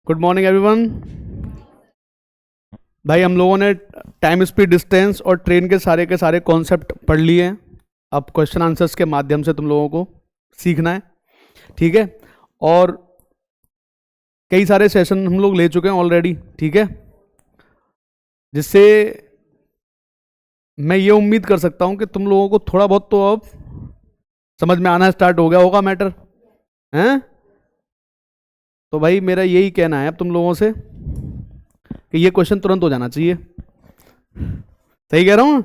Good morning everyone. भाई हम लोगों ने टाइम स्पीड डिस्टेंस और ट्रेन के सारे कॉन्सेप्ट पढ़ लिए हैं। अब क्वेश्चन आंसर्स के माध्यम से तुम लोगों को सीखना है, ठीक है। और कई सारे सेशन हम लोग ले चुके हैं ऑलरेडी, ठीक है, जिससे मैं ये उम्मीद कर सकता हूं कि तुम लोगों को थोड़ा बहुत तो अब समझ में आना स्टार्ट हो गया होगा मैटर, हैं। तो भाई मेरा यही कहना है अब तुम लोगों से कि ये क्वेश्चन तुरंत हो जाना चाहिए। सही कह रहा हूं?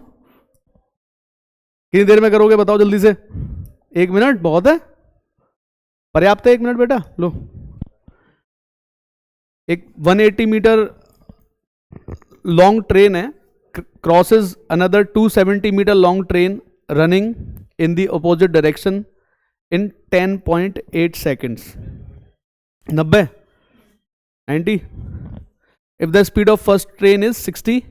कितनी देर में करोगे बताओ जल्दी से। 1 मिनट बहुत है, पर्याप्त है 1 मिनट बेटा। लो, एक 180 मीटर लॉन्ग ट्रेन है, crosses another 270 metre long train running in the opposite direction in 10.8 seconds. 90 if the speed of first train is 60,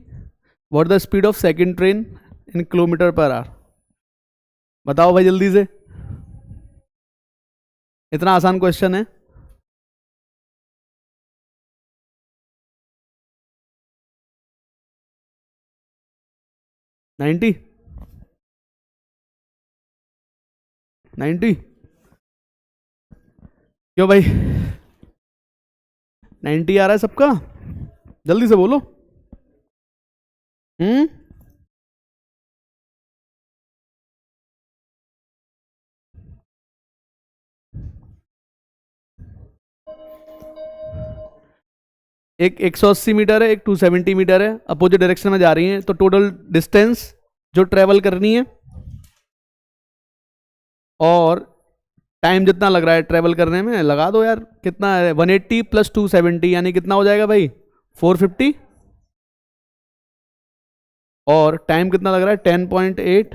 what the speed of second train in kilometre per hour? बताओ भाई जल्दी से, इतना आसान question है। Ninety 90 क्यों भाई? 90 आ रहा है सबका? जल्दी से बोलो। हम्म, एक 180 मीटर है, एक 270 मीटर है, अपोजिट डायरेक्शन में जा रही हैं, तो टोटल डिस्टेंस जो ट्रेवल करनी है और टाइम जितना लग रहा है ट्रेवल करने में, लगा दो यार। कितना है? 180 प्लस 270 यानी कितना हो जाएगा भाई? 450। और टाइम कितना लग रहा है? 10.8।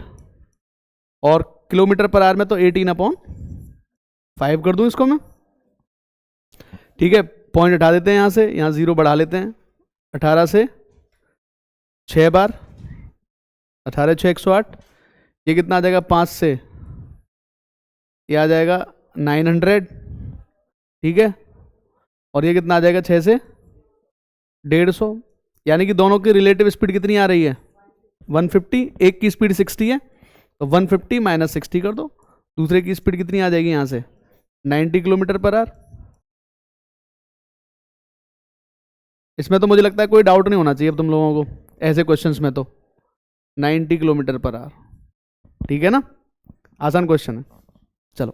और किलोमीटर पर आवर में तो 18/5 कर दूं इसको मैं, ठीक है। पॉइंट हटा देते हैं यहाँ से, यहाँ 0 बढ़ा लेते हैं। 18 से 6 बार, 18 6 108। ये कितना आ जाएगा? 5 से ये आ जाएगा 900, ठीक है। और ये कितना आ जाएगा? 6 से 150। यानी कि दोनों की रिलेटिव स्पीड कितनी आ रही है? 150। एक की स्पीड 60 है, तो 150 माइनस 60 कर दो। दूसरे की स्पीड कितनी आ जाएगी यहाँ से? 90 किलोमीटर पर आवर। इसमें तो मुझे लगता है कोई डाउट नहीं होना चाहिए अब तुम लोगों को ऐसे क्वेश्चंस में। तो 90 किलोमीटर पर आवर, ठीक है ना। आसान क्वेश्चन है। चलो।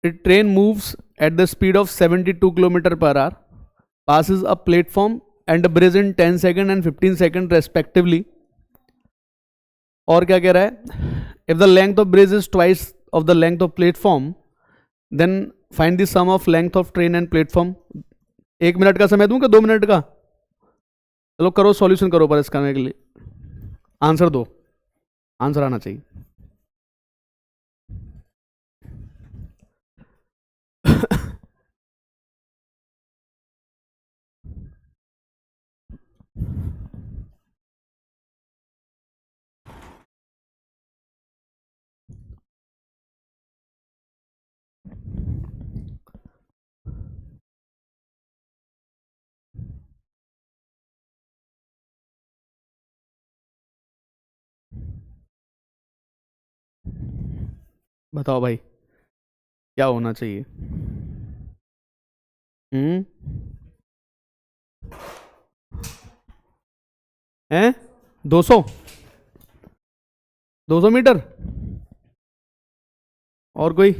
Train moves at the speed of 72 kilometre पर hour, passes a platform and a bridge in 10 second and 15 second respectively. और क्या कह रहा है? If the length of bridge is twice of the length of platform, then find the sum of length of train and platform. 1 minute का समय दूं क्या 2 minute का? चलो करो, सॉल्यूशन करो पर इसका के लिए। आंसर दो, आंसर आना चाहिए। बताओ भाई क्या होना चाहिए? हम्म, है 200 मीटर। और कोई?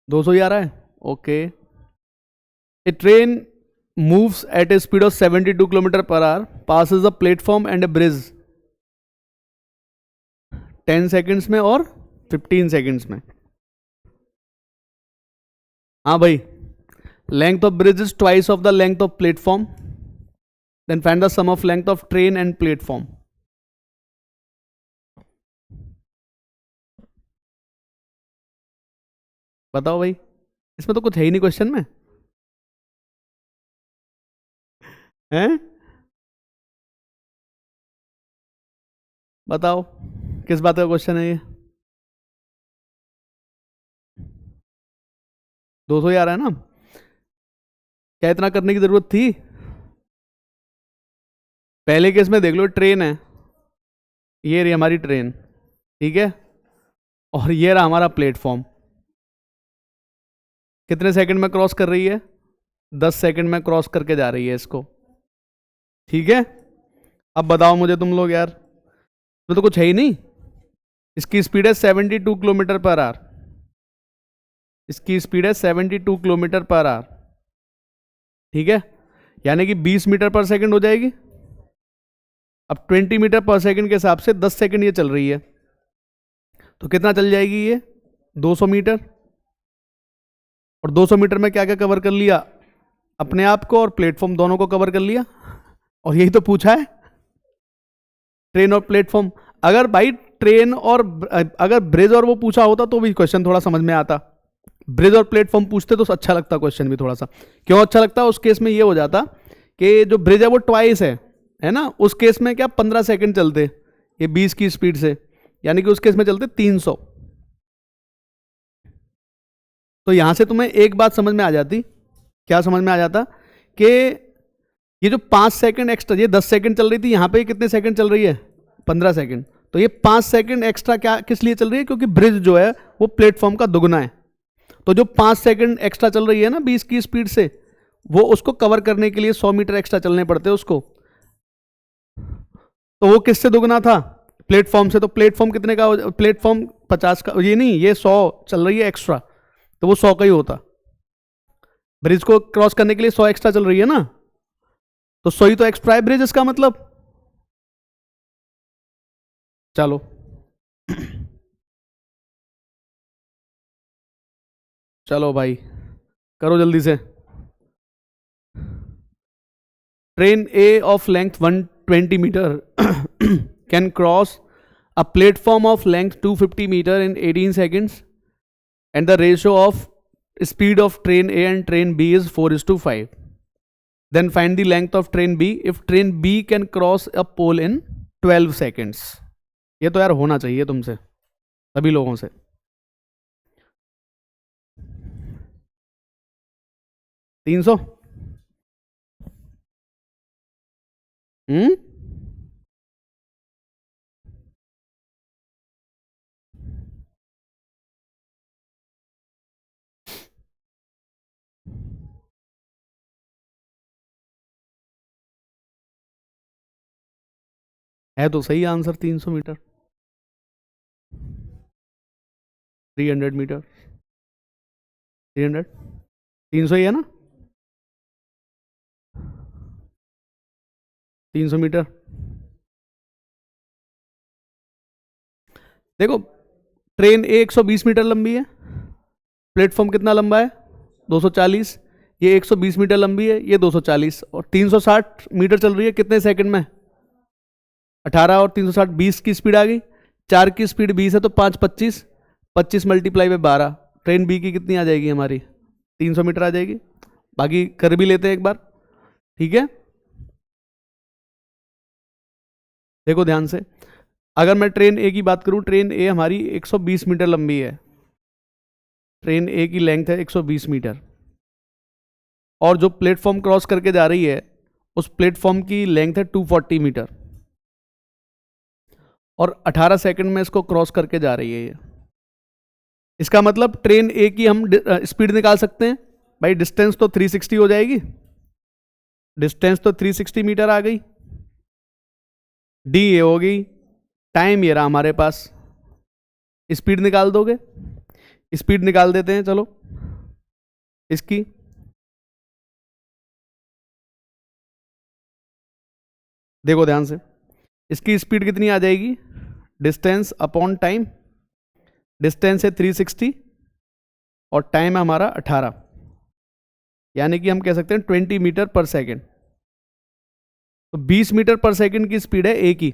दो सौ ही आ रहा है, okay. A train moves at a speed of 72 kilometre पर hour, passes a platform and a bridge 10 seconds में और 15 सेकेंड्स में। हाँ भाई, length of bridge is twice of the length of platform, then find the sum of length of train and platform. बताओ भाई, इसमें तो कुछ है ही नहीं क्वेश्चन में, हैं? बताओ किस बात का क्वेश्चन है ये? 200 ही आ रहा है ना? क्या इतना करने की जरूरत थी? पहले केस में देख लो, ट्रेन है, ये रही हमारी ट्रेन, ठीक है, और ये रहा हमारा प्लेटफॉर्म। कितने सेकंड में क्रॉस कर रही है? 10 सेकंड में क्रॉस करके जा रही है इसको, ठीक है। अब बताओ मुझे तुम लोग यार, तो कुछ है ही नहीं। इसकी स्पीड है 72 किलोमीटर पर आवर, इसकी स्पीड है 72 किलोमीटर पर आवर, ठीक है, यानी कि 20 मीटर पर सेकंड हो जाएगी। अब 20 मीटर पर सेकंड के हिसाब से 10 सेकंड ये चल रही है, तो कितना चल जाएगी ये? 200 मीटर। और 200 मीटर में क्या क्या कवर कर लिया? अपने आप को और प्लेटफॉर्म दोनों को कवर कर लिया। और यही तो पूछा है, ट्रेन और प्लेटफॉर्म। अगर भाई ट्रेन और अगर ब्रिज और वो पूछा होता तो भी क्वेश्चन थोड़ा समझ में आता। ब्रिज और प्लेटफॉर्म पूछते तो अच्छा लगता क्वेश्चन भी थोड़ा सा। क्यों अच्छा लगता? उस केस में ये हो जाता कि जो ब्रिज है वो ट्वाइस है ना, उस केस में क्या 15 सेकंड चलते ये 20 की स्पीड से, यानी कि उस केस में चलते 300। तो यहां से तुम्हें एक बात समझ में आ जाती। क्या समझ में आ जाता? कि ये जो 5 सेकंड एक्स्ट्रा, ये 10 सेकंड चल रही थी, यहां पे कितने सेकंड चल रही है? 15 सेकंड। तो ये 5 सेकंड एक्स्ट्रा क्या किस लिए चल रही है? क्योंकि ब्रिज जो है वो प्लेटफॉर्म का दुगना है। तो जो 5 सेकंड एक्स्ट्रा चल रही है ना 20 की स्पीड से, वो उसको कवर करने के लिए 100 मीटर एक्स्ट्रा चलने पड़ते हैं उसको। तो वो किससे दुगना था? प्लेटफॉर्म से। तो प्लेटफॉर्म कितने का? प्लेटफॉर्म 50 का, ये नहीं, ये 100 चल रही है एक्स्ट्रा, तो वो 100 का ही होता। ब्रिज को क्रॉस करने के लिए 100 एक्स्ट्रा चल रही है ना, तो 100 ही तो एक्स्ट्रा है ब्रिज, इसका मतलब। चलो चलो भाई करो जल्दी से। Train a of length 120 metre can cross a platform of length 250 meter in 18 seconds and the ratio of speed of train A and train B is 4:5. Then find the length of train B if train B can cross a pole in 12 seconds. ये तो यार होना चाहिए तुमसे सभी लोगों से। तीन सौ। है तो सही आंसर 300 मीटर, 300 मीटर, 300, 300 ही है ना, 300 मीटर। देखो ट्रेन ए 120 मीटर लंबी है, प्लेटफॉर्म कितना लंबा है? 240। ये 120 मीटर लंबी है, ये 240, और 360 मीटर चल रही है कितने सेकंड में? 18 और 360 20 की स्पीड आ गई। 4 की स्पीड 20 है तो 5 25, 25 मल्टीप्लाई बाय 12। ट्रेन बी की कितनी आ जाएगी हमारी? 300 मीटर आ जाएगी। बाकी कर भी लेते हैं एक बार, ठीक है। देखो ध्यान से, अगर मैं ट्रेन ए की बात करूं, ट्रेन ए हमारी 120 मीटर लंबी है, ट्रेन ए की लेंथ है 120 मीटर, और जो प्लेटफॉर्म क्रॉस करके जा रही है उस प्लेटफॉर्म की लेंथ है 240 मीटर, और 18 सेकंड में इसको क्रॉस करके जा रही है ये। इसका मतलब ट्रेन ए की हम स्पीड निकाल सकते हैं भाई। डिस्टेंस तो 360 हो जाएगी, डिस्टेंस तो 360 मीटर आ गई, डी ए होगी, टाइम ये रहा हमारे पास। स्पीड निकाल दोगे? स्पीड निकाल देते हैं चलो इसकी। देखो ध्यान से, इसकी स्पीड कितनी आ जाएगी? Distance upon time. डिस्टेंस है 360 और टाइम है हमारा 18, यानी कि हम कह सकते हैं 20 मीटर पर सेकेंड। तो 20 मीटर पर सेकेंड की स्पीड है ए की,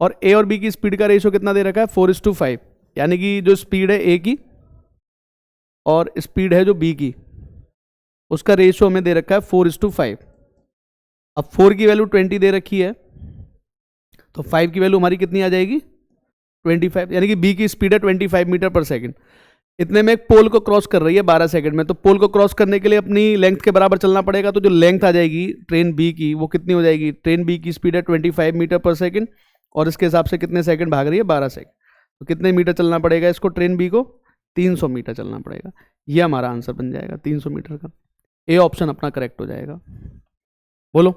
और ए और बी की स्पीड का रेशियो कितना दे रखा है? 4:5, यानी कि जो स्पीड है ए की और स्पीड है जो बी की, उसका रेशियो हमें दे रखा है 4:5। अब 4 की वैल्यू 20 दे रखी है, तो 5 की वैल्यू हमारी कितनी आ जाएगी 25, यानी कि बी की स्पीड है 25 मीटर पर सेकंड। इतने में एक पोल को क्रॉस कर रही है 12 सेकंड में, तो पोल को क्रॉस करने के लिए अपनी लेंथ के बराबर चलना पड़ेगा। तो जो लेंथ आ जाएगी ट्रेन बी की वो कितनी हो जाएगी, ट्रेन बी की स्पीड है 25 मीटर पर सेकंड और इसके हिसाब से कितने सेकंड भाग रही है 12 सेकंड, तो कितने मीटर चलना पड़ेगा इसको, ट्रेन बी को 300 मीटर चलना पड़ेगा। ये हमारा आंसर बन जाएगा 300 मीटर का। ए ऑप्शन अपना करेक्ट हो जाएगा। बोलो,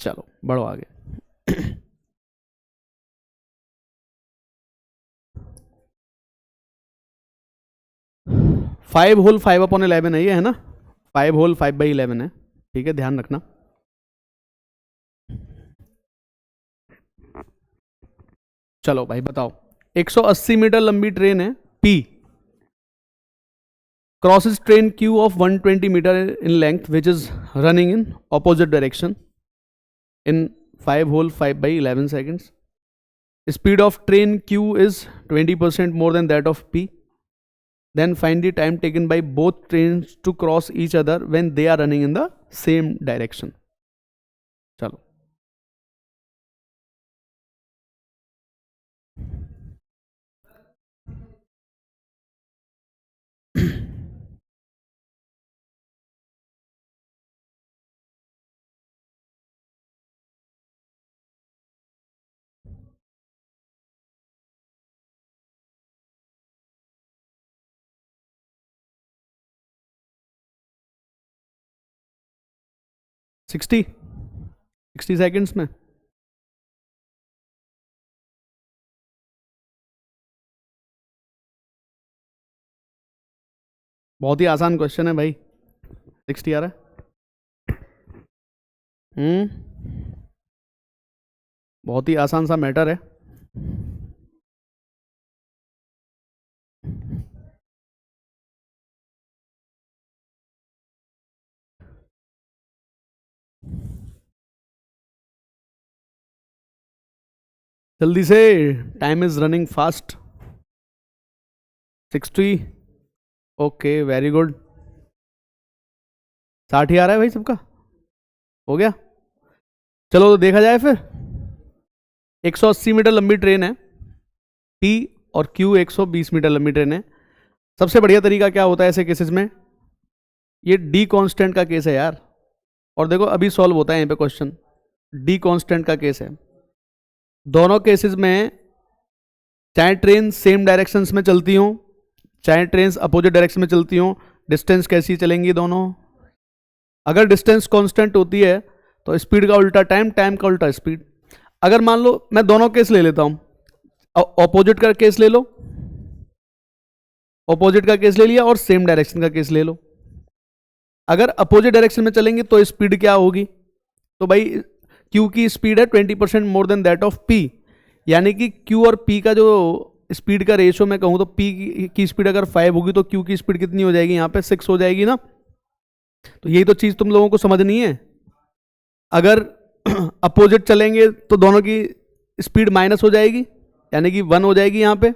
चलो बढ़ो आगे। 5 होल 5/11 है ये, है ना, 5 होल 5/11 है, ठीक है, ध्यान रखना। चलो भाई बताओ, 180 मीटर लंबी ट्रेन है P, crosses train queue of 120 meter in length which is running in opposite direction in 5 whole 5/11 seconds. Speed of train Q is 20% more than that of P. Then find the time taken by both trains to cross each other when they are running in the same direction. चलो sixty seconds में बहुत ही आसान question है भाई। 60 आ रहा है, बहुत ही आसान सा मैटर है। जल्दी से, time is running fast. 60, okay very good. 60 ही आ रहा है भाई सबका, हो गया। चलो तो देखा जाए फिर। 180 मीटर लंबी ट्रेन है पी और क्यू 120 मीटर लंबी ट्रेन है। सबसे बढ़िया तरीका क्या होता है ऐसे केसेस में, ये डी कांस्टेंट का केस है यार, और देखो अभी सॉल्व होता है यहाँ पे क्वेश्चन। डी कांस्टेंट का केस है, दोनों केसेस में चाहे ट्रेन सेम डायरेक्शंस में चलती हो चाहे ट्रेन अपोजिट डायरेक्शन में चलती हो, डिस्टेंस कैसी चलेंगी दोनों। अगर डिस्टेंस कांस्टेंट होती है तो स्पीड का उल्टा टाइम, टाइम का उल्टा स्पीड। अगर मान लो मैं दोनों केस ले लेता हूं, ऑपोजिट का केस ले लो, ऑपोजिट का केस ले लिया और सेम डायरेक्शन का केस ले लो। अगर अपोजिट डायरेक्शन में चलेंगे तो स्पीड क्या होगी, तो भाई क्यू की स्पीड है 20% more than that of P, यानी कि क्यू और पी का जो स्पीड का रेशियो मैं कहूं तो पी की स्पीड अगर 5 होगी तो क्यू की स्पीड कितनी हो जाएगी, यहां पे 6 हो जाएगी ना। तो यही तो चीज तुम लोगों को समझनी है। अगर अपोजिट चलेंगे तो दोनों की स्पीड माइनस हो जाएगी, यानी कि 1 हो जाएगी यहां पे।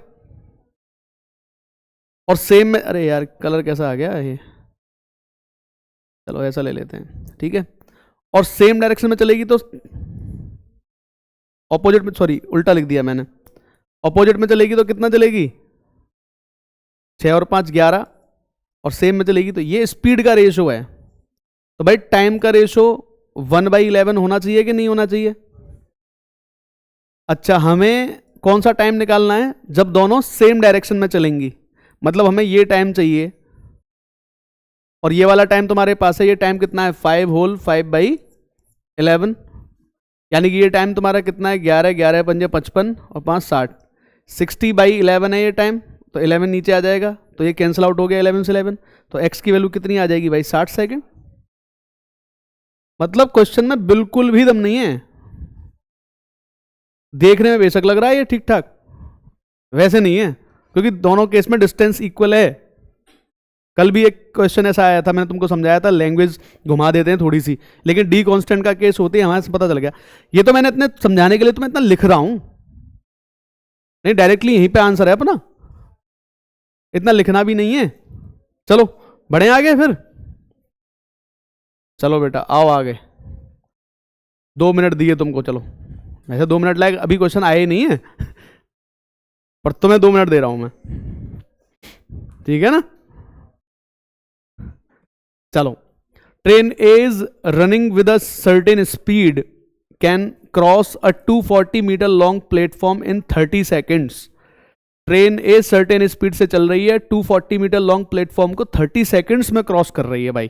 और सेम में, अरे यार कलर कैसा आ गया ये, चलो ऐसा ले लेते हैं, ठीक है। और सेम डायरेक्शन में चलेगी तो ऑपोजिट में, सॉरी उल्टा लिख दिया मैंने, ऑपोजिट में चलेगी तो कितना चलेगी 6 और 5 11, और सेम में चलेगी तो ये स्पीड का रेशो है। तो भाई टाइम का रेशो 1/11 होना चाहिए कि नहीं होना चाहिए। अच्छा, हमें कौन सा टाइम निकालना है, जब दोनों सेम डायरेक्शन में चलेंगी, मतलब हमें ये टाइम चाहिए और ये वाला टाइम तुम्हारे पास है। ये टाइम कितना है 5 होल 5/11, यानी कि ये टाइम तुम्हारा कितना है 11, 11 पंजे 55 और 5 60, 60/11 है ये टाइम। तो 11 नीचे आ जाएगा तो ये कैंसिल आउट हो गया 11 से 11, तो x की वैल्यू कितनी आ जाएगी भाई 60 सेकेंड। मतलब क्वेश्चन में बिल्कुल भी दम नहीं है, देखने में बेशक लग रहा है ये ठीक ठाक, वैसे नहीं है, क्योंकि दोनों केस में डिस्टेंस इक्वल है। कल भी एक क्वेश्चन ऐसा आया था, मैंने तुमको समझाया था, लैंग्वेज घुमा देते हैं थोड़ी सी, लेकिन डी कांस्टेंट का केस होते हैं, हमारे से पता चल गया। ये तो मैंने इतने समझाने के लिए तुम्हें इतना लिख रहा हूं, नहीं डायरेक्टली यहीं पे आंसर है अपना, इतना लिखना भी नहीं है। चलो बढ़े आगे फिर, चलो बेटा आओ आगे। 2 मिनट दिए तुमको, चलो वैसे 2 मिनट लायक अभी क्वेश्चन आए नहीं है पर तुम्हें 2 मिनट दे रहा हूं मैं, ठीक है ना। चलो, train is running with a certain speed can cross a 240 metre long platform in 30 seconds. Train a certain speed से चल रही है, 240 मीटर लॉन्ग प्लेटफॉर्म को 30 सेकेंड्स में क्रॉस कर रही है भाई।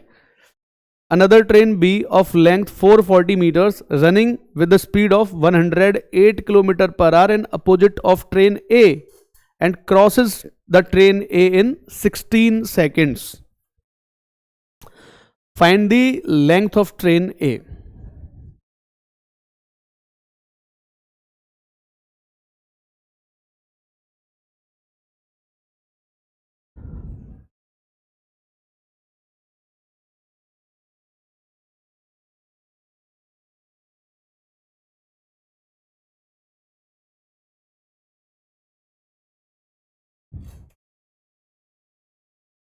Another train B of length 440 meters running with the speed of 108 km per hour in opposite of train A and crosses the train A in 16 seconds. Find the length of train A.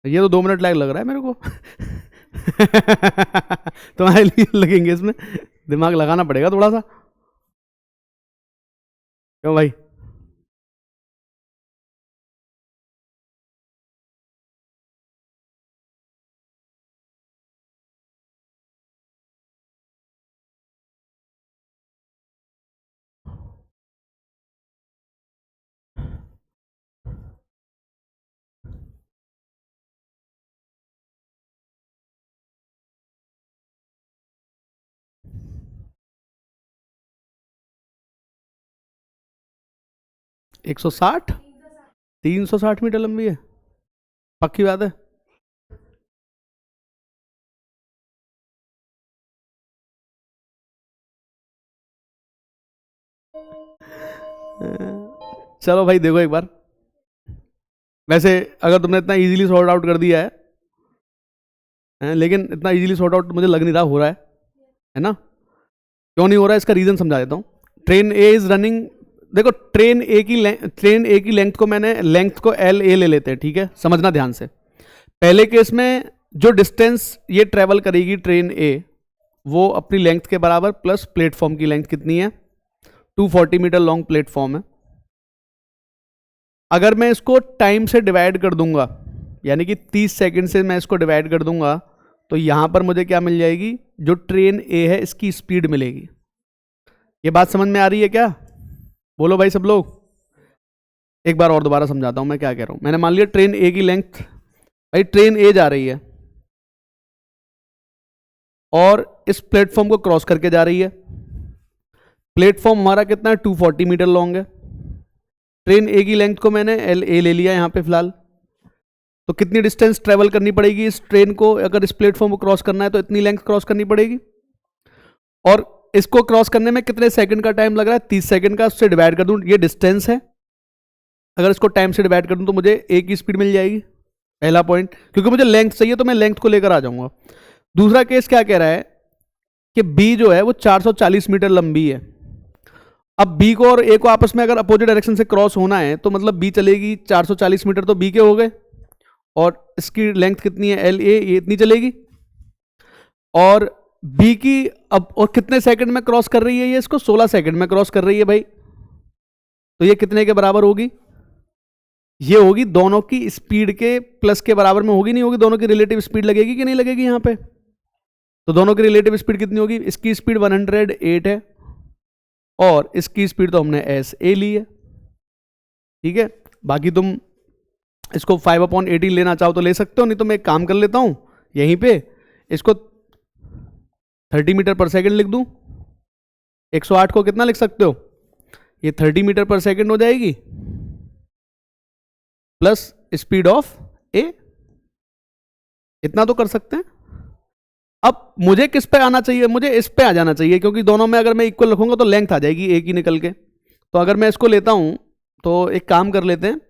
ये तो 2 minute लायक लग रहा है मेरे को तुम्हारे लिए लगेंगे इसमें, दिमाग लगाना पड़ेगा थोड़ा सा, क्यों भाई। एक 160, 360 मीटर लंबी है, पक्की बात है। चलो भाई देखो एक बार, वैसे अगर तुमने इतना इजीली सॉर्ट आउट कर दिया है, लेकिन इतना इजीली सॉर्ट आउट मुझे लग नहीं रहा हो रहा है ना। क्यों नहीं हो रहा है इसका रीजन समझा देता हूँ। ट्रेन ए इज रनिंग, देखो ट्रेन ए की लेंथ को मैंने, लेंथ को एल ए ले लेते हैं, ठीक है, समझना ध्यान से। पहले केस में जो डिस्टेंस ये ट्रेवल करेगी ट्रेन ए, वो अपनी लेंथ के बराबर प्लस प्लेटफॉर्म की लेंथ कितनी है, 240 मीटर लॉन्ग प्लेटफॉर्म है। अगर मैं इसको टाइम से डिवाइड कर दूंगा, यानी कि 30 सेकंड से मैं इसको डिवाइड कर दूंगा, तो यहां पर मुझे क्या मिल जाएगी, जो ट्रेन ए है इसकी स्पीड मिलेगी। ये बात समझ में आ रही है क्या, बोलो भाई सब लोग। एक बार और दोबारा समझाता हूं मैं क्या कह रहा हूं। मैंने मान लिया ट्रेन ए की लेंथ, भाई ट्रेन ए जा रही है और इस प्लेटफॉर्म को क्रॉस करके जा रही है। प्लेटफॉर्म हमारा कितना है, 240 मीटर लॉन्ग है। ट्रेन ए की लेंथ को मैंने एल ए ले लिया यहां पे फिलहाल, तो कितनी डिस्टेंस ट्रेवल करनी पड़ेगी इस ट्रेन को, अगर इस प्लेटफॉर्म को क्रॉस करना है तो इतनी लेंथ क्रॉस करनी पड़ेगी। और इसको क्रॉस करने में कितने सेकंड का टाइम लग रहा है, 30 सेकंड का। उससे डिवाइड कर दूं, ये डिस्टेंस है, अगर इसको टाइम से डिवाइड कर दूं तो मुझे ए की स्पीड मिल जाएगी, पहला पॉइंट। क्योंकि मुझे लेंथ चाहिए तो मैं लेंथ को लेकर आ जाऊंगा। दूसरा केस क्या कह रहा है कि बी जो है वो 440 मीटर लंबी है। अब बी को और ए को आपस में अगर अपोजिट डायरेक्शन से क्रॉस होना है तो मतलब बी चलेगी 440 मीटर, तो बी के हो गए, और इसकी लेंथ कितनी है एल ए, ये इतनी चलेगी। और बी की अब और कितने सेकंड में क्रॉस कर रही है ये, इसको 16 सेकंड में क्रॉस कर रही है भाई। तो ये कितने के बराबर होगी, ये होगी दोनों की स्पीड के प्लस के बराबर में होगी, नहीं होगी, दोनों की रिलेटिव स्पीड लगेगी कि नहीं लगेगी यहां पे। तो दोनों की रिलेटिव स्पीड कितनी होगी, इसकी स्पीड 108 है और इसकी स्पीड तो हमने एस ए ली है, ठीक है। बाकी तुम इसको 5/18 लेना चाहो तो ले सकते हो, नहीं तो मैं एक काम कर लेता हूं यहीं पे, इसको 30 मीटर पर सेकंड लिख दूं। 108 को कितना लिख सकते हो, ये 30 मीटर पर सेकंड हो जाएगी प्लस स्पीड ऑफ ए, इतना तो कर सकते हैं। अब मुझे किस पे आना चाहिए, मुझे इस पे आ जाना चाहिए, क्योंकि दोनों में अगर मैं इक्वल रखूंगा तो लेंथ आ जाएगी ए की निकल के। तो अगर मैं इसको लेता हूं तो एक काम कर लेते हैं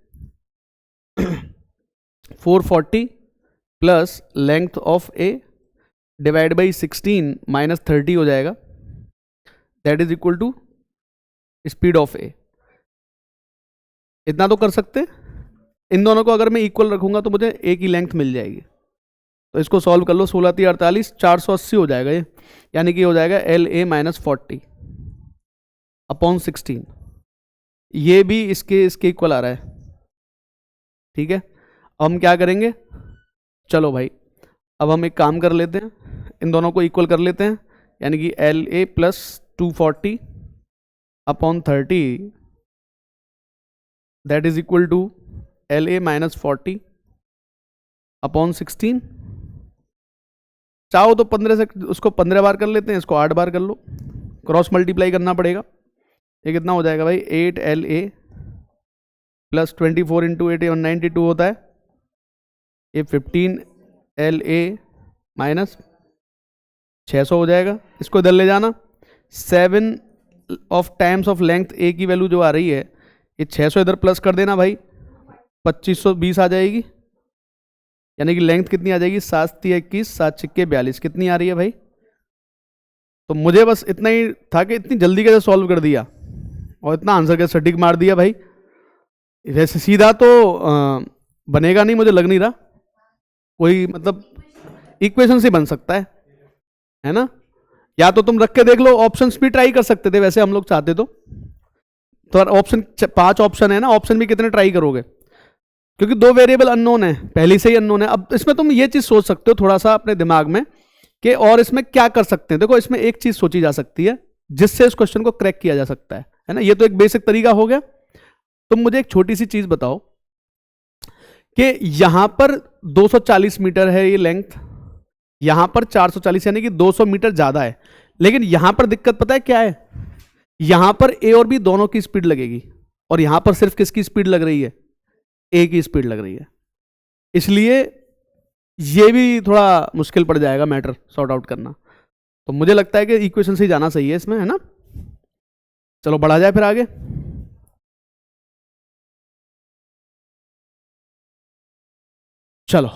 440 plus length of A divide by 16 minus 30 हो जाएगा, that is equal to speed of A. इतना तो कर सकते हैं। इन दोनों को अगर मैं इक्वल रखूंगा तो मुझे ए की लेंथ मिल जाएगी। तो इसको सॉल्व कर लो, 16 × 48 480 हो जाएगा ये, यानी कि हो जाएगा LA - 40 अपॉन 16। ये भी इसके इक्वल आ रहा है। ठीक है, अब हम क्या करेंगे, चलो भाई अब हम एक काम कर लेते हैं, इन दोनों को इक्वल कर लेते हैं, यानी कि LA + 240 upon 30 that is equal to LA - 40 upon 16। चाहो तो 15 से उसको 15 बार कर लेते हैं, इसको 8 बार कर लो, क्रॉस मल्टीप्लाई करना पड़ेगा। ये कितना हो जाएगा भाई, 8LA + 24 × 8 192 होता है, ये 15LA - 600 हो जाएगा। इसको इधर ले जाना, 7 of times of length A की वैल्यू जो आ रही है, ये 600 इधर प्लस कर देना भाई, 2520 आ जाएगी, यानी कि लेंथ कितनी आ जाएगी, 7 × 21 7 × 42 कितनी आ रही है भाई। तो मुझे बस इतना ही था कि इतनी जल्दी कैसे सॉल्व कर दिया और इतना आंसर कैसे सटीक मार दिया भाई। वैसे सीधा तो बनेगा नहीं, मुझे लग नहीं रहा कोई, मतलब इक्वेशन से बन सकता है ना। या तो तुम रख के देख लो, ऑप्शंस भी ट्राई कर सकते थे वैसे हम लोग चाहते तो ऑप्शन 5 ऑप्शन है ना, ऑप्शन भी कितने ट्राई करोगे, क्योंकि 2 वेरिएबल अननोन है, पहले से ही अननोन है। अब इसमें तुम ये चीज सोच सकते हो थोड़ा सा अपने दिमाग में कि और इसमें क्या कर सकते हैं। देखो इसमें एक चीज सोची जा सकती है जिससे इस क्वेश्चन को क्रैक किया जा सकता है ना। ये तो एक बेसिक तरीका हो गया। तुम मुझे एक छोटी सी चीज बताओ कि यहां पर 240 मीटर है ये लेंथ, यहां पर 440 यानी कि 200 मीटर ज्यादा है, लेकिन यहां पर दिक्कत पता है क्या है, यहां पर A और B दोनों की स्पीड लगेगी और यहां पर सिर्फ किसकी स्पीड लग रही है, A की स्पीड लग रही है। इसलिए ये भी थोड़ा मुश्किल पड़ जाएगा मैटर सॉर्ट आउट करना। तो मुझे लगता है कि इक्वेशन से ही जाना सही है इसमें, है ना। चलो बढ़ा जाए फिर आगे। चलो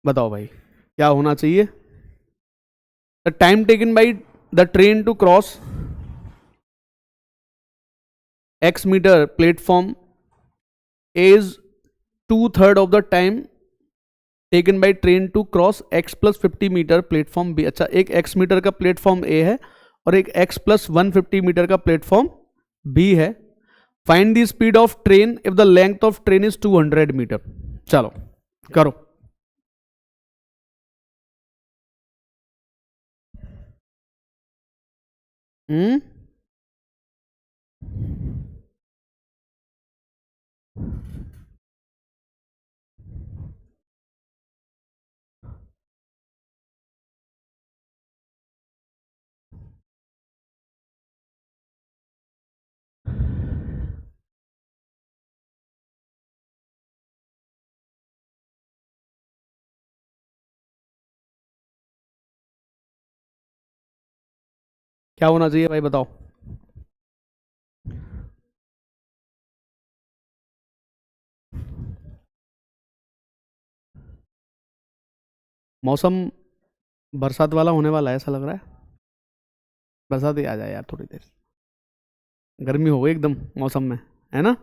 बताओ भाई क्या होना चाहिए। The time taken by the train to cross X metre platform is 2/3 of the time taken by train to cross X + 50 metre platform B। अच्छा, एक X मीटर का प्लेटफॉर्म A है और एक X + 150 मीटर का प्लेटफॉर्म B है। Find the speed of train if the length of train is 200 metre. चलो करो। क्या होना चाहिए भाई बताओ। मौसम बरसात वाला होने वाला है ऐसा लग रहा है। बरसात ही आ जाए यार, थोड़ी देर गर्मी हो गई एकदम मौसम में, है ना।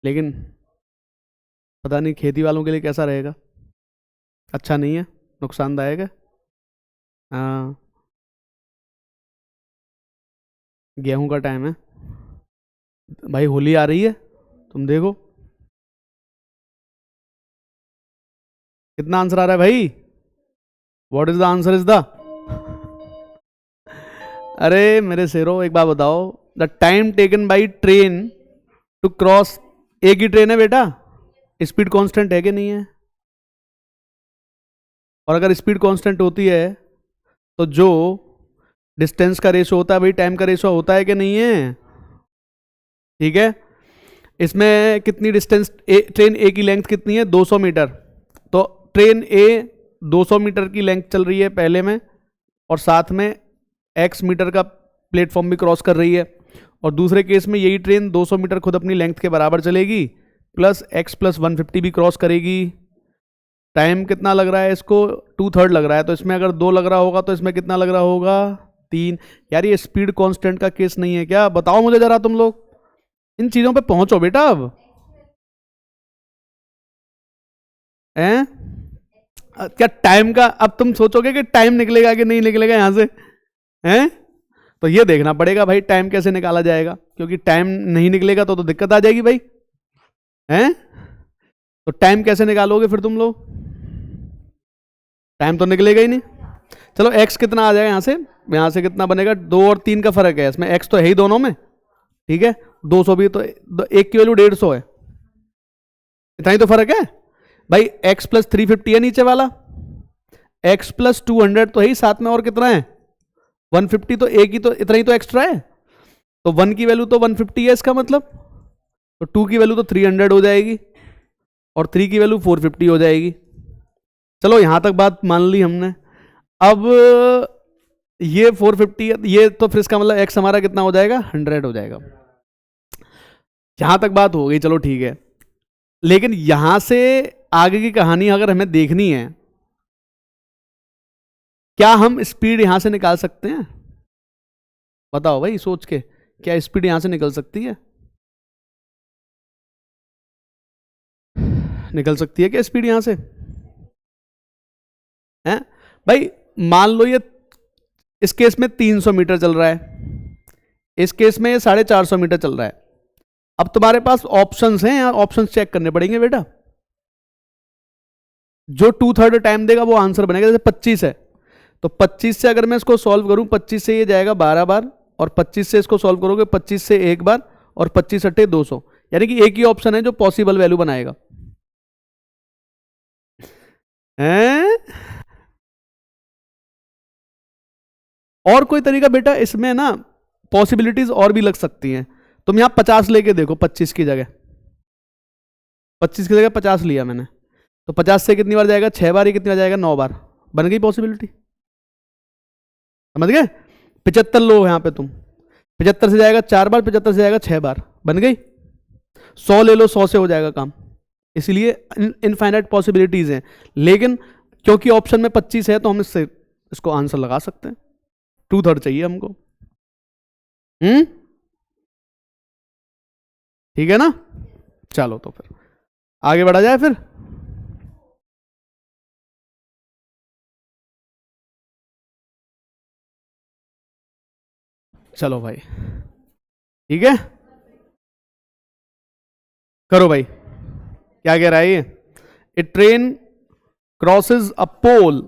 लेकिन पता नहीं खेती वालों के लिए कैसा रहेगा, अच्छा नहीं है, नुकसानदायक है। हाँ, गेहूं का टाइम है भाई, होली आ रही है, तुम देखो कितना आंसर आ रहा है भाई। What is the answer is the, अरे मेरे शेरों एक बात बताओ, the time taken by train to cross, एक ही ट्रेन है बेटा, स्पीड कांस्टेंट है कि नहीं है। और अगर स्पीड कांस्टेंट होती है तो जो डिस्टेंस का रेशो होता है भाई टाइम का रेशो होता है कि नहीं है। ठीक है, इसमें कितनी डिस्टेंस, ट्रेन ए की लेंथ कितनी है 200 मीटर, तो ट्रेन ए 200 मीटर की लेंथ चल रही है पहले में, और साथ में x मीटर का प्लेटफॉर्म भी क्रॉस कर रही है, और दूसरे केस में यही ट्रेन 200 मीटर खुद अपनी लेंथ के बराबर चलेगी, प्लस x + 150 भी क्रॉस करेगी। टाइम कितना लग रहा है इसको, 2/3 लग रहा है, तो इसमें अगर 2 लग रहा होगा तो इसमें कितना लग रहा होगा, 3। यार ये स्पीड कांस्टेंट का केस नहीं है क्या? बताओ मुझे जरा तुम लोग, इन चीजों पे पहुंचो बेटा अब। हैं? क्या टाइम का अब तुम सोचोगे कि टाइम निकलेगा कि नहीं निकलेगा यहां से? हैं? तो ये देखना पड़ेगा भाई टाइम कैसे निकाला जाएगा, क्योंकि टाइम नहीं निकलेगा तो दिक्कत आ जाएगी भाई। हैं? तो टाइम कैसे निकालोगे फिर तुम लोग? टाइम तो निकलेगा ही नहीं। चलो x कितना आ जाएगा यहां से कितना बनेगा? 2 और 3 का फर्क है इसमें, x तो है ही दोनों में, ठीक है। 200 भी तो एक की वैल्यू 150 है, इतना ही तो फर्क है भाई। x प्लस 350 है नीचे वाला, x प्लस 200 तो है ही साथ में, और कितना है 150, तो एक ही तो इतना ही तो एक्स्ट्रा है। तो 1 की वैल्यू तो 150 है इसका मतलब, तो 2 की वैल्यू तो 300 हो जाएगी और 3 की वैल्यू 450 हो जाएगी। चलो यहां तक बात मान ली हमने। अब ये 450 ये तो फिर इसका मतलब x हमारा कितना हो जाएगा? 100 हो जाएगा। यहां तक बात हो गई, चलो ठीक है। लेकिन यहां से आगे की कहानी अगर हमें देखनी है, क्या हम स्पीड यहां से निकाल सकते हैं? बताओ भाई सोच के, क्या स्पीड यहां से निकल सकती है? निकल सकती है क्या स्पीड यहां से? हैं भाई? मान लो ये इस केस में 300 मीटर चल रहा है, इस केस में ये 450 मीटर चल रहा है। अब तुम्हारे पास ऑप्शंस हैं, यहाँ ऑप्शंस चेक करने पड़ेंगे बेटा। जो 2/3 टाइम देगा वो आंसर बनेगा। जैसे 25 है तो 25 से अगर मैं इसको सॉल्व करूं, 25 से ये जाएगा 12 बार, और 25 से इसको सॉल्व करोगे 25 से एक बार, और 25 अट्ठे 200, यानी कि एक ही ऑप्शन है जो पॉसिबल वैल्यू बनाएगा। हैं? और कोई तरीका बेटा इसमें ना, पॉसिबिलिटीज और भी लग सकती हैं। तुम यहां 50 लेके देखो, 25 की जगह 50 लिया मैंने, तो 50 से कितनी बार जाएगा? 6 बार। ये कितनी बार जाएगा? 9 बार। बन गई पॉसिबिलिटी, समझ गए? 75 लो यहां पे तुम, 75 से जाएगा 4 बार, 75 से जाएगा 6 बार, बन गई। 100 ले लो, 100 से हो जाएगा काम। इसलिए इनफाइनाइट पॉसिबिलिटीज हैं, लेकिन क्योंकि ऑप्शन में 25 है तो हम इसको आंसर लगा सकते हैं। 2/3 चाहिए हमको। ठीक है ना? चलो तो फिर आगे बढ़ा जाए फिर। चलो भाई ठीक है, करो भाई। क्या कह रहा है ये? A train crosses a pole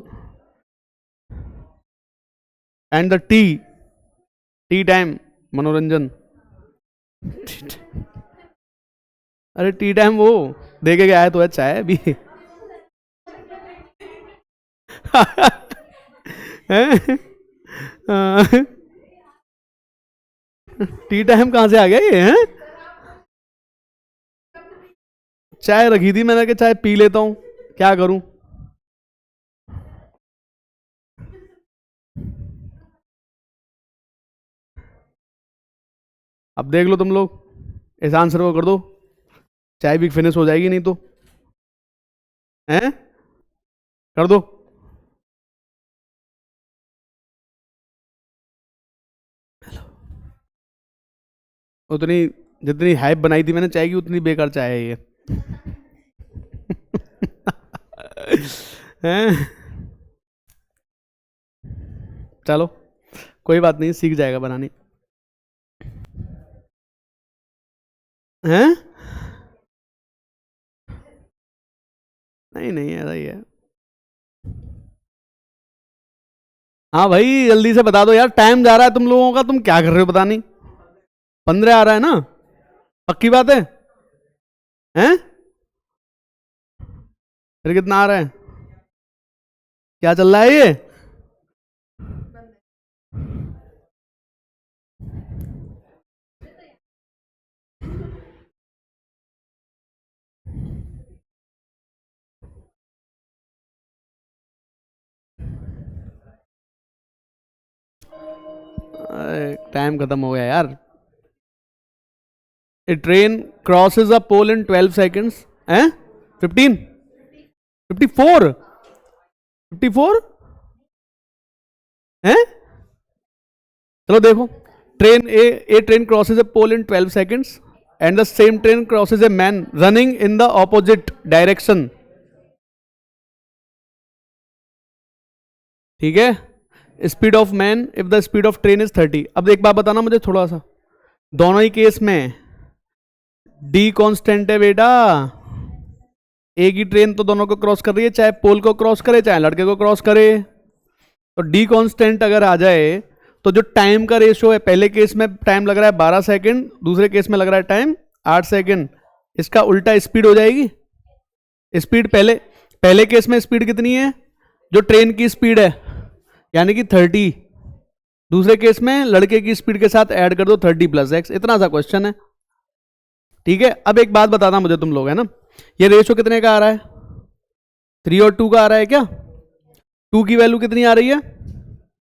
and the tea time, मनोरंजन। अरे टी टाइम वो देखे गया है तो अच्छा है अभी। टी टाइम कहां से आ गया ये? हैं? चाय रखी थी मैंने कि चाय पी लेता हूं, क्या करूं। अब देख लो तुम लोग, इस आंसर को कर दो, चाय भी फिनिश हो जाएगी नहीं तो। हैं? कर दो। उतनी जितनी हाइप बनाई थी मैंने चाय की, उतनी बेकार चाय है ये। हैं? चलो कोई बात नहीं, सीख जाएगा बनानी। हैं? नहीं नहीं ऐसा ही है। हाँ भाई जल्दी से बता दो यार, टाइम जा रहा है तुम लोगों का, तुम क्या कर रहे हो पता नहीं। 15 आ रहा है ना? पक्की बात है? हैं? फिर कितना आ रहा है? क्या चल रहा है ये? टाइम खत्म हो गया यार। A train crosses a pole in 12 seconds. हैं? 15? 54? 54? हैं? चलो देखो, train a train crosses a pole in 12 seconds and the same train crosses a man running in the opposite direction. ठीक है, speed of man if the speed of train is 30। अब एक बात बताना मुझे थोड़ा सा, दोनों ही केस में डी कांस्टेंट है बेटा। एक ही ट्रेन तो दोनों को क्रॉस कर रही है, चाहे पोल को क्रॉस करे चाहे लड़के को क्रॉस करे। तो डी कांस्टेंट अगर आ जाए तो जो टाइम का रेशियो है, पहले केस में टाइम लग रहा है 12 सेकंड, दूसरे केस में लग रहा है टाइम 8 सेकंड, इसका उल्टा स्पीड हो जाएगी। स्पीड पहले केस में स्पीड कितनी है, जो ट्रेन की स्पीड है यानी कि 30, दूसरे केस में लड़के की स्पीड के साथ ऐड कर दो 30 प्लस एक्स। इतना सा क्वेश्चन है। ठीक है, अब एक बात बताना मुझे तुम लोग, है ना, ये रेशियो कितने का आ रहा है, 3 और 2 का आ रहा है क्या? 2 की वैल्यू कितनी आ रही है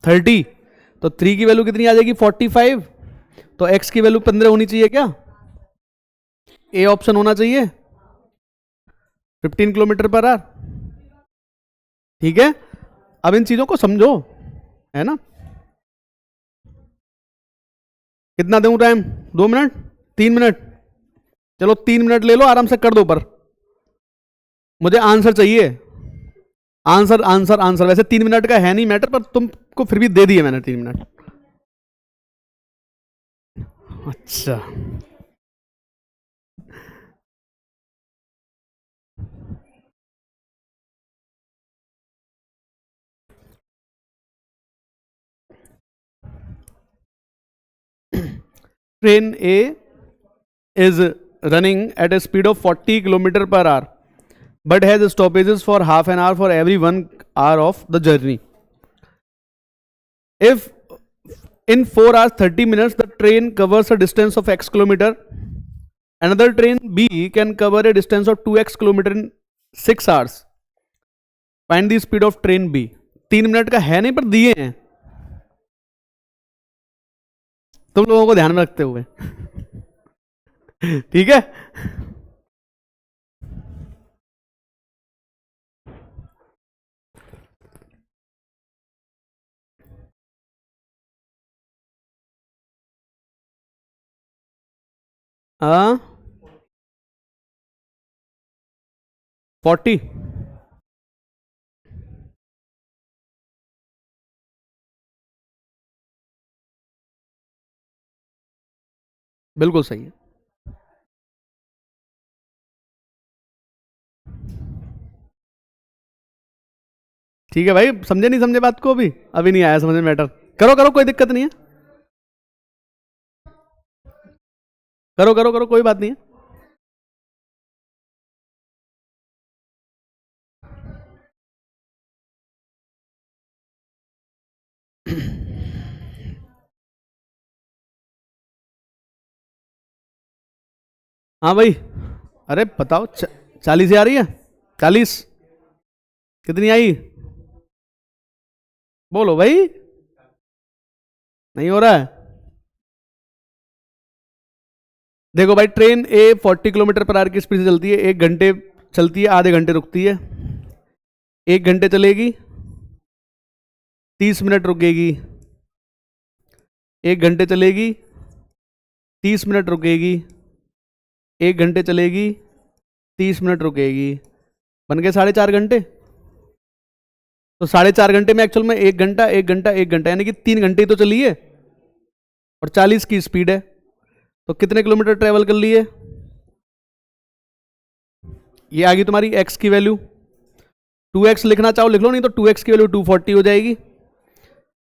30, तो 3 की वैल्यू कितनी आ जाएगी 45, तो x की वैल्यू 15 होनी चाहिए क्या? ए ऑप्शन होना चाहिए, 15 किलोमीटर पर आवर। ठीक है, अब इन चीजों को समझो, है ना। कितना दूं टाइम, 2 मिनट, 3 मिनट? चलो 3 मिनट ले लो, आराम से कर दो, पर मुझे आंसर चाहिए। आंसर आंसर आंसर, वैसे 3 मिनट का है नहीं मैटर, पर तुमको फिर भी दे दिए मैंने 3 मिनट। अच्छा, train A is running at a speed of 40 kilometer per hour but has stoppages for half an hour for every 1 hour of the journey. If in 4 hours 30 minutes the train covers a distance of x kilometer, another train B can cover a distance of 2x kilometer in 6 hours. Find the speed of train B. 3 minute का है नहीं, पर दिए हैं तुम लोगों को ध्यान में रखते हुए। ठीक है, हाँ 40, बिल्कुल सही है। ठीक है भाई, समझे नहीं समझे बात को, अभी नहीं आया समझ में मैटर। करो करो, कोई दिक्कत नहीं है, करो करो करो, कोई बात नहीं है। हाँ भाई, अरे बताओ, 40 आ रही है, 40 कितनी आई, बोलो भाई, नहीं हो रहा है। देखो भाई, ट्रेन ए 40 किलोमीटर पर आवर की स्पीड से चलती है, 1 घंटे चलती है, आधे घंटे रुकती है, 1 घंटे चलेगी, 30 मिनट रुकेगी, 1 घंटे चलेगी, 30 मिनट रुकेगी, 1 घंटे चलेगी, 30 मिनट रुकेगी, बन गए 4.5 घंटे। तो 4.5 घंटे में एक्चुअल में 1 घंटा 1 घंटा 1 घंटा यानी कि 3 घंटे तो चली है, और 40 की स्पीड है, तो कितने किलोमीटर ट्रेवल कर लिए? ये आ गई तुम्हारी x की वैल्यू। 2x लिखना चाहो लिख लो, नहीं तो 2x की वैल्यू 240 हो जाएगी।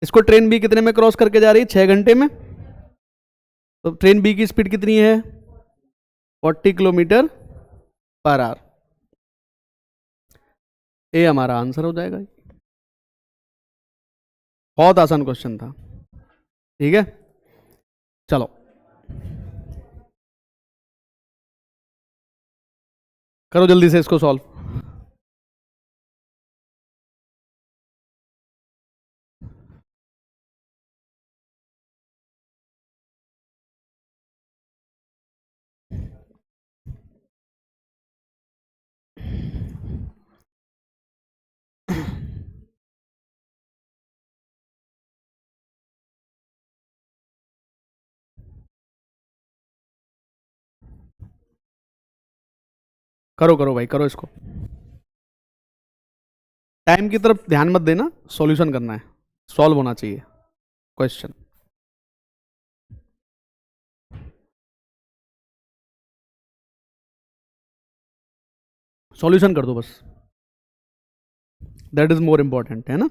इसको ट्रेन बी कितने में क्रॉस करके जा रही है, 6 घंटे में, तो ट्रेन बी की स्पीड कितनी है 40 किलोमीटर पर आवर। ये हमारा आंसर हो जाएगा। बहुत आसान क्वेश्चन था। ठीक है, चलो करो जल्दी से इसको सॉल्व। करो करो भाई, करो इसको। टाइम की तरफ ध्यान मत देना, सॉल्यूशन करना है, सॉल्व होना चाहिए क्वेश्चन। सॉल्यूशन कर दो बस, दैट इज मोर इंपॉर्टेंट, है ना।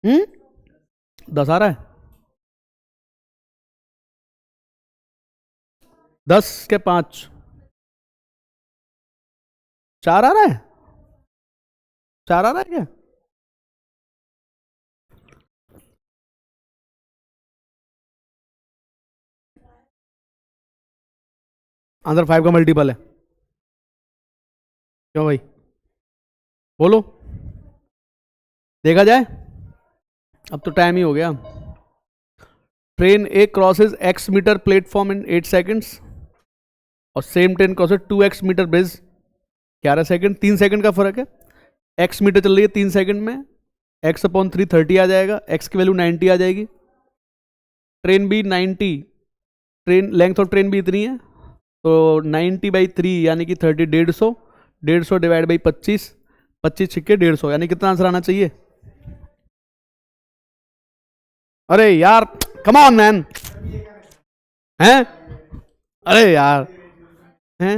हम्म, 10 आ रहा है, 10 के 5, 4 आ रहा है, 4 आ रहा है क्या? आंसर 5 का मल्टीपल है, क्यों भाई, बोलो, देखा जाए। अब तो टाइम ही हो गया। Train A crosses x metre platform in 8 seconds, और same train crosses 2x metre bridge 11 second, 3 second का फर्क है। एक्स मीटर चल रही है 3 सेकेंड में, एक्स अपॉन 3 30 आ जाएगा, एक्स की वैल्यू 90 आ जाएगी। Train B 90, train length of train भी इतनी है, तो 90/3 यानी कि 30, 150, 150 डिवाइड बाई 25, 25 छिक्के 150, यानी कितना आंसर आना चाहिए? अरे यार, कम ऑन मैन, हैं, अरे यार, हैं,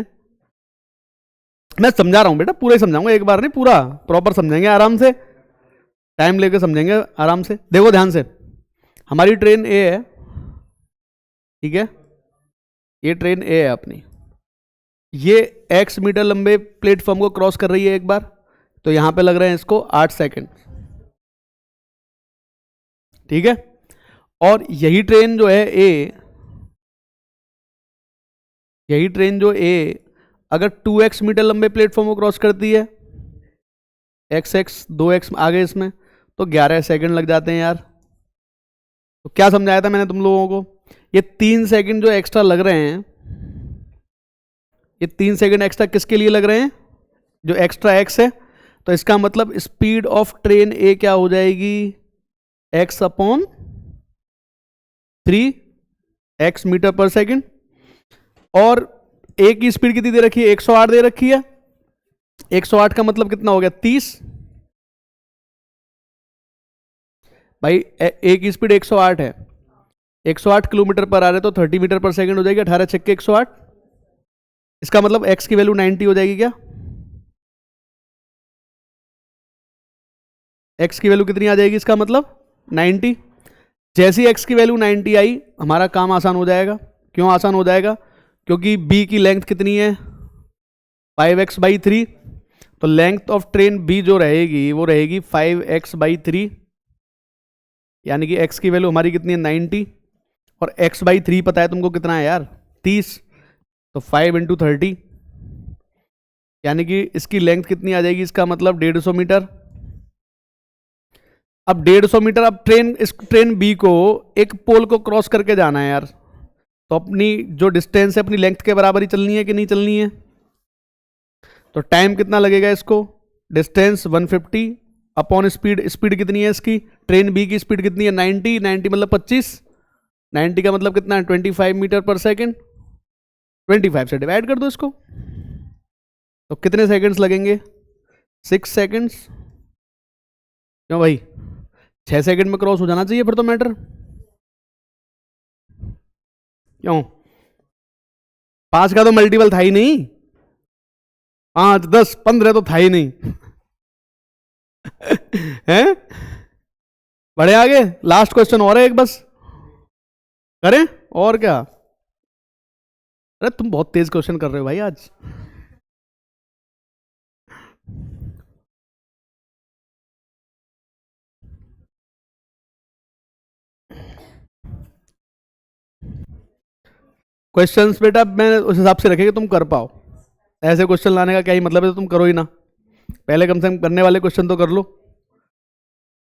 मैं समझा रहा हूं बेटा, पूरा ही समझाऊंगा, एक बार नहीं, पूरा प्रॉपर समझेंगे, आराम से टाइम लेके समझेंगे, आराम से देखो ध्यान से। हमारी ट्रेन ए है, ठीक है, ये ट्रेन ए है अपनी, ये x मीटर लंबे प्लेटफॉर्म को क्रॉस कर रही है एक बार, तो यहां पे लग रहे हैं इसको 8 सेकेंड, ठीक है। और यही ट्रेन जो है ए, यही ट्रेन जो ए अगर 2x मीटर लंबे प्लेटफॉर्म को क्रॉस करती है, x 2x आगे इसमें, तो 11 सेकेंड लग जाते हैं यार। तो क्या समझाया था मैंने तुम लोगों को, ये 3 सेकेंड जो एक्स्ट्रा लग रहे हैं, ये 3 सेकेंड एक्स्ट्रा किसके लिए लग रहे हैं? जो एक्स्ट्रा एक्स है, तो इसका मतलब स्पीड ऑफ ट्रेन ए क्या हो जाएगी? एक्स अपॉन 3 एक्स मीटर पर सेकेंड। और ए की स्पीड कितनी दे रखी है? 108 दे रखी है। 108 का मतलब कितना हो गया? 30। भाई ए की स्पीड 108 है, 108 किलोमीटर पर आ रहे, तो 30 मीटर पर सेकंड हो जाएगी, 18 छक्के 108। इसका मतलब एक्स की वैल्यू 90 हो जाएगी क्या? एक्स की वैल्यू कितनी आ जाएगी इसका मतलब? 90। जैसी एक्स की वैल्यू 90 आई, हमारा काम आसान हो जाएगा। क्यों आसान हो जाएगा? क्योंकि बी की लेंथ कितनी है? 5x/3। तो लेंथ ऑफ ट्रेन बी जो रहेगी वो रहेगी 5x/3, यानी कि x की वैल्यू हमारी कितनी है? 90। और x/3 पता है तुमको कितना है यार? 30। तो 5 × 30, यानी कि इसकी लेंथ कितनी आ जाएगी? इसका मतलब 150 मीटर। अब 150 मीटर, अब इस ट्रेन बी को एक पोल को क्रॉस करके जाना है यार, तो अपनी जो डिस्टेंस है अपनी लेंथ के बराबर ही चलनी है कि नहीं चलनी है? तो टाइम कितना लगेगा इसको? डिस्टेंस 150 अपॉन स्पीड, स्पीड कितनी है इसकी? ट्रेन बी की स्पीड कितनी है? 90, 90 मतलब 25, 90 का मतलब कितना है? 25 मीटर पर सेकेंड। 25 से डिवाइड कर दो इसको, तो कितने सेकंड्स लगेंगे? 6 सेकंड्स। क्यों भाई, 6 सेकंड में क्रॉस हो जाना चाहिए फिर तो मैटर। क्यों? 5 का तो मल्टीपल था ही नहीं, 5 10 15 तो था ही नहीं। हैं? बढ़े आगे, लास्ट क्वेश्चन और है एक बस, करें और क्या? अरे तुम बहुत तेज क्वेश्चन कर रहे हो भाई आज। क्वेश्चंस बेटा मैंने उस हिसाब से रखे कि तुम कर पाओ, ऐसे क्वेश्चन लाने का क्या ही मतलब है, तो तुम करो ही ना, पहले कम से कम करने वाले क्वेश्चन तो कर लो।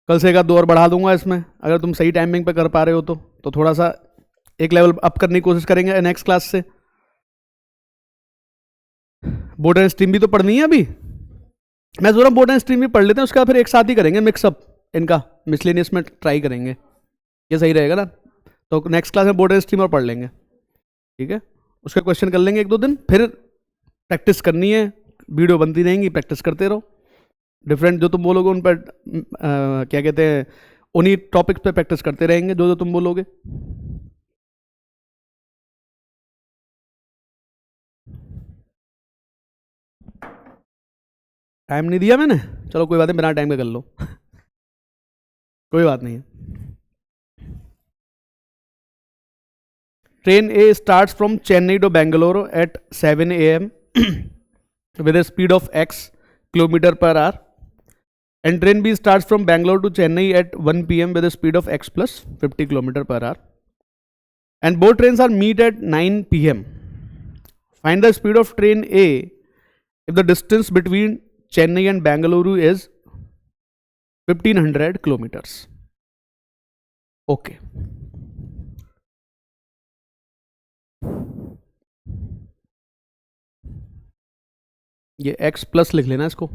कल से एक आध दो और बढ़ा दूंगा इसमें, अगर तुम सही टाइमिंग पे कर पा रहे हो तो थोड़ा सा एक लेवल अप करने की कोशिश करेंगे नेक्स्ट क्लास से। बोर्ड एंड स्ट्रीम भी तो पढ़नी है अभी, मैं सोच रहा हूँ बोर्ड एंड स्ट्रीम भी पढ़ लेते हैं, उसका फिर एक साथ ही करेंगे मिक्सअप, इनका मिसलेनियस में ट्राई करेंगे, ये सही रहेगा ना। तो नेक्स्ट क्लास में बोर्ड एंड स्ट्रीम और पढ़ लेंगे, ठीक है, उसका क्वेश्चन कर लेंगे एक दो दिन, फिर प्रैक्टिस करनी है, वीडियो बनती रहेंगी, प्रैक्टिस करते रहो, डिफरेंट जो तुम बोलोगे उन पर क्या कहते हैं उन्हीं टॉपिक्स पे प्रैक्टिस करते रहेंगे जो जो तुम बोलोगे। टाइम नहीं दिया मैंने, चलो कोई बात नहीं, बिना टाइम के कर लो कोई बात नहीं। Train a starts from Chennai to Bangalore at 7 AM with a speed of x kilometer per hour, and train B starts from Bangalore to Chennai at 1 PM with a speed of x plus 50 kilometer per hour, and both trains are meet at 9 PM. Find the speed of train A if the distance between Chennai and Bangalore is 1500 kilometers. Okay. ये x plus लिख लेना इसको,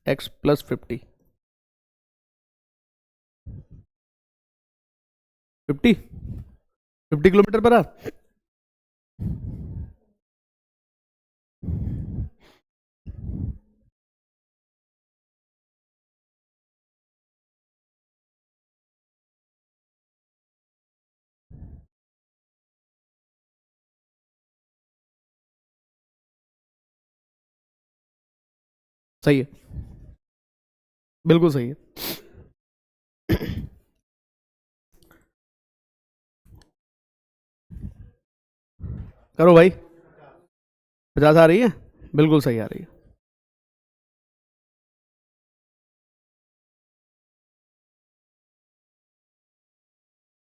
x plus 50 kilometre per hour. सही है, बिल्कुल सही है। करो भाई, 50 आ रही है, बिल्कुल सही आ रही है।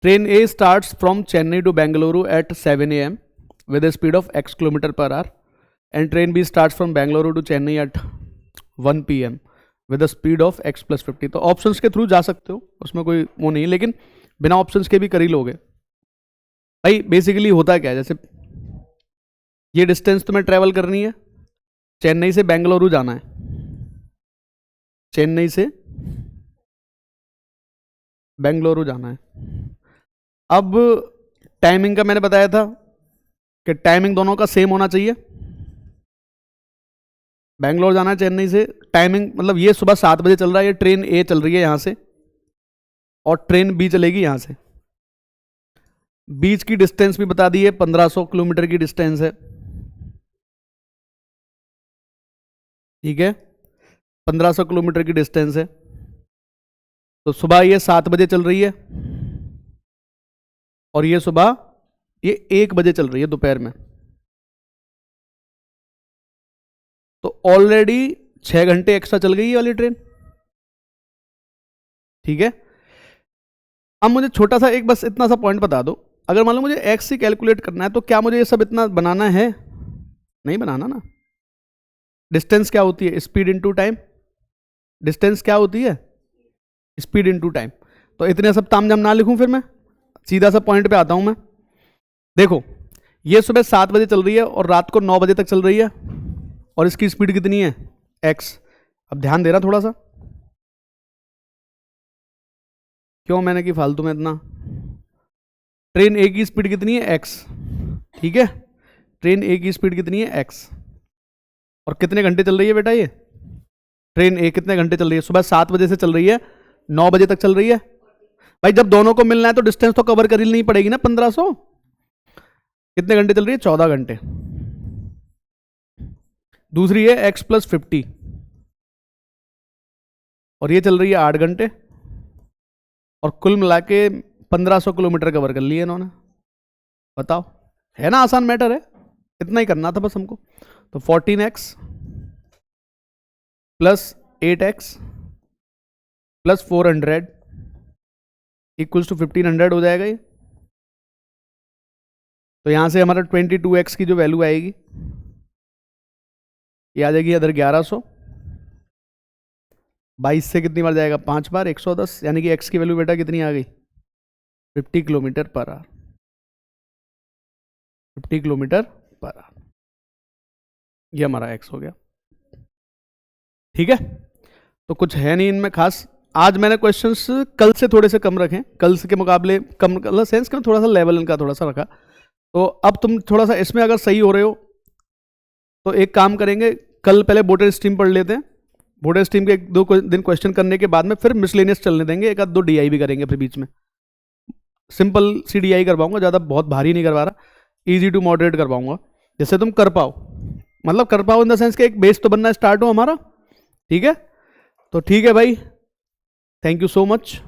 Train a starts from Chennai to Bengaluru at 7 AM with a speed of x kilometer per hour, and train B starts from Bangalore to Chennai at 1 PM with a speed of x plus 50। तो options के through जा सकते हो, उसमें कोई वो नहीं, लेकिन बिना ऑप्शंस के भी कर ही लोगे भाई। बेसिकली होता क्या है, जैसे ये डिस्टेंस तुम्हें ट्रेवल करनी है, चेन्नई से बेंगलुरु जाना है, चेन्नई से बेंगलुरु जाना है। अब टाइमिंग का मैंने बताया था कि टाइमिंग दोनों का सेम होना चाहिए। बेंगलोर जाना है चेन्नई से, टाइमिंग मतलब ये सुबह 7 बजे चल रहा है, ये ट्रेन ए चल रही है यहां से, और ट्रेन बी चलेगी यहां से। बीच की डिस्टेंस भी बता दी है, 1500 किलोमीटर की डिस्टेंस है, ठीक है, 1500 किलोमीटर की डिस्टेंस है। तो सुबह ये 7 बजे चल रही है, और ये सुबह ये 1 बजे चल रही है दोपहर में, तो ऑलरेडी 6 घंटे एक्स्ट्रा चल गई ये वाली ट्रेन, ठीक है। अब मुझे छोटा सा एक बस इतना सा पॉइंट बता दो, अगर मान लो मुझे एक्स ही कैलकुलेट करना है, तो क्या मुझे ये सब इतना बनाना है? नहीं बनाना ना। डिस्टेंस क्या होती है? Speed into time. डिस्टेंस क्या होती है? Speed into time. तो इतने सब तामझाम ना लिखूं, फिर मैं सीधा सा पॉइंट पे आता हूं मैं। देखो, ये सुबह 7 बजे चल रही है और रात को 9 बजे तक चल रही है, और इसकी स्पीड कितनी है? एक्स। अब ध्यान देना थोड़ा सा, क्यों मैंने की फालतू में इतना। ट्रेन ए की स्पीड कितनी है? एक्स, ठीक है। ट्रेन ए की स्पीड कितनी है? एक्स। और कितने घंटे चल रही है बेटा ये ट्रेन ए? कितने घंटे चल रही है? सुबह 7 बजे से चल रही है, 9 बजे तक चल रही है। भाई जब दोनों को मिलना है तो डिस्टेंस तो कवर कर ही नहीं पड़ेगी ना 1500। कितने घंटे चल रही है? 14 घंटे। दूसरी है x प्लस 50, और ये चल रही है 8 घंटे, और कुल मिला के 1500 किलोमीटर कवर कर लिए इन्होंने। बताओ, है ना आसान मैटर है, इतना ही करना था बस हमको। तो 14x plus 8x plus 400 equals to 1500 हो जाएगा ये। तो यहाँ से हमारा 22x की जो वैल्यू आएगी ये आ जाएगी इधर 1100। 22 से कितनी बार जाएगा, 5 बार, 110, यानी कि x की वैल्यू बेटा कितनी आ गई, 50 kilometre per hour. 50 kilometre per hour, ये हमारा x हो गया। ठीक है, तो कुछ है नहीं इनमें खास। आज मैंने क्वेश्चंस कल से थोड़े से कम रखे, कल के मुकाबले कम, मतलब सेंस का थोड़ा सा लेवल इनका थोड़ा सा रखा। तो अब तुम थोड़ा सा इसमें अगर सही हो रहे हो तो एक काम करेंगे, कल पहले बोटर स्ट्रीम पढ़ लेते हैं। बोटर स्ट्रीम के 1-2 दिन क्वेश्चन करने के बाद में फिर मिसलेनियस चलने देंगे, 1-2 DI भी करेंगे फिर बीच में। सिंपल सी DI करवाऊंगा, ज़्यादा बहुत भारी नहीं करवा रहा, ईजी टू मॉडरेट करवाऊंगा, जिससे तुम कर पाओ, मतलब कर पाओ इन द सेंस कि एक बेस तो बनना स्टार्ट हो हमारा। ठीक है, तो ठीक है भाई, थैंक यू सो मच।